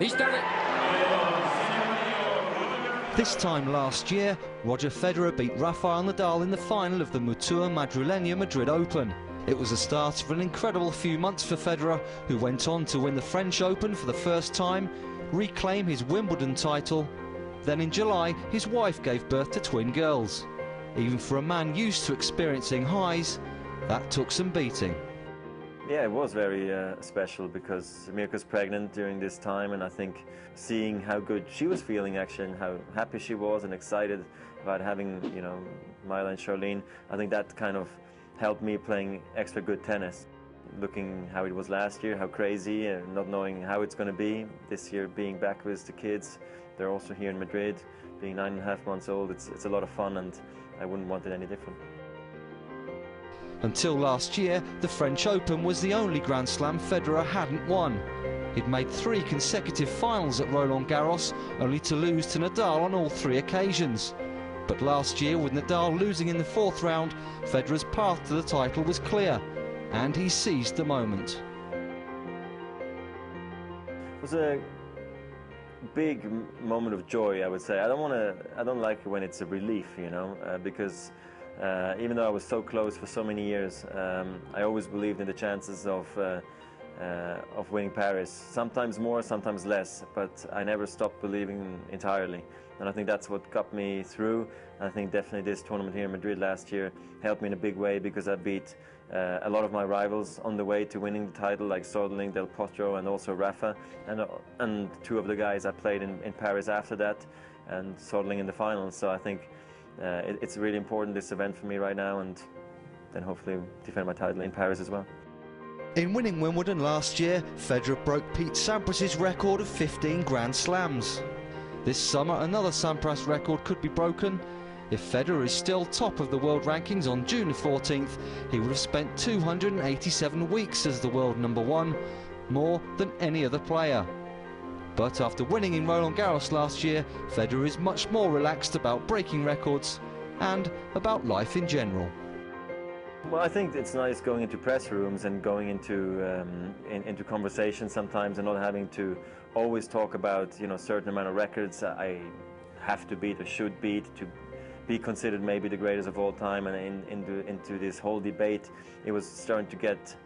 He's done it. This time last year, Roger Federer beat Rafael Nadal in the final of the Mutua Madrilena Madrid Open. It was the start of an incredible few months for Federer, who went on to win the French Open for the first time, reclaim his Wimbledon title. Then in July, his wife gave birth to twin girls. Even for a man used to experiencing highs, that took some beating. Yeah, it was very special because Mirka's pregnant during this time, and I think seeing how good she was feeling actually and how happy she was and excited about having, you know, Mila and Charlene, I think that kind of helped me playing extra good tennis. Looking how it was last year, how crazy, and not knowing how it's going to be. This year being back with the kids, they're also here in Madrid, being 9.5 months old, it's a lot of fun, and I wouldn't want it any different. Until last year, the French Open was the only Grand Slam Federer hadn't won. He'd made 3 consecutive finals at Roland Garros, only to lose to Nadal on all 3 occasions. But last year, with Nadal losing in the 4th round, Federer's path to the title was clear, and he seized the moment. It was a big moment of joy, I would say. I don't like it when it's a relief, you know, because even though I was so close for so many years, I always believed in the chances of winning Paris. Sometimes more, sometimes less, but I never stopped believing entirely. And I think that's what got me through. I think definitely this tournament here in Madrid last year helped me in a big way because I beat a lot of my rivals on the way to winning the title, like Soderling, Del Potro, and also Rafa, and 2 of the guys I played in Paris after that, and Soderling in the finals. So I think it's really important, this event for me right now, and then hopefully defend my title in Paris as well. In winning Wimbledon last year, Federer broke Pete Sampras's record of 15 Grand Slams. This summer, another Sampras record could be broken. If Federer is still top of the world rankings on June the 14th, he would have spent 287 weeks as the world #1, more than any other player. But after winning in Roland Garros last year, Federer is much more relaxed about breaking records and about life in general. Well, I think it's nice going into press rooms and going into conversations sometimes and not having to always talk about, you know, a certain amount of records I have to beat or should beat to be considered maybe the greatest of all time. And into this whole debate, it was starting to get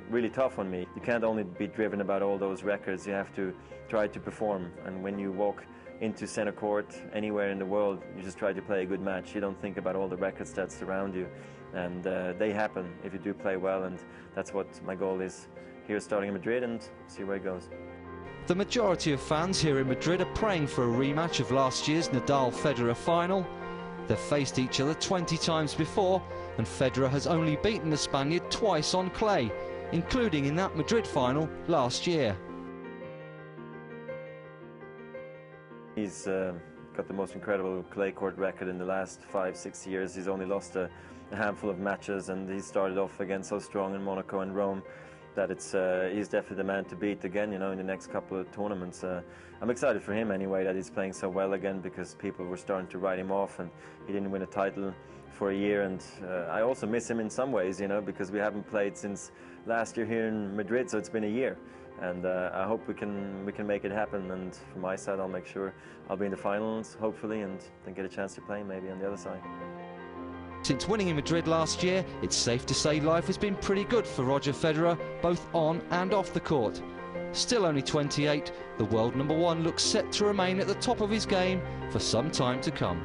really tough on me. You can't only be driven about all those records, you have to try to perform. And when you walk into center court anywhere in the world, you just try to play a good match. You don't think about all the records that surround you, and they happen if you do play well, and that's what my goal is here starting in Madrid, and see where it goes. The majority of fans here in Madrid are praying for a rematch of last year's Nadal-Federer final. They've faced each other 20 times before, and Federer has only beaten the Spaniard twice on clay, including in that Madrid final last year. He's got the most incredible clay court record in the last 5-6 years. He's only lost a handful of matches, and he started off again so strong in Monaco and Rome that he's definitely the man to beat again, you know, in the next couple of tournaments. I'm excited for him anyway that he's playing so well again, because people were starting to write him off and he didn't win a title for a year, and I also miss him in some ways, you know, because we haven't played since last year here in Madrid, so it's been a year. And I hope we can make it happen, and from my side I'll make sure I'll be in the finals, hopefully, and then get a chance to play maybe on the other side. Since winning in Madrid last year, it's safe to say life has been pretty good for Roger Federer, both on and off the court. Still only 28, the world #1 looks set to remain at the top of his game for some time to come.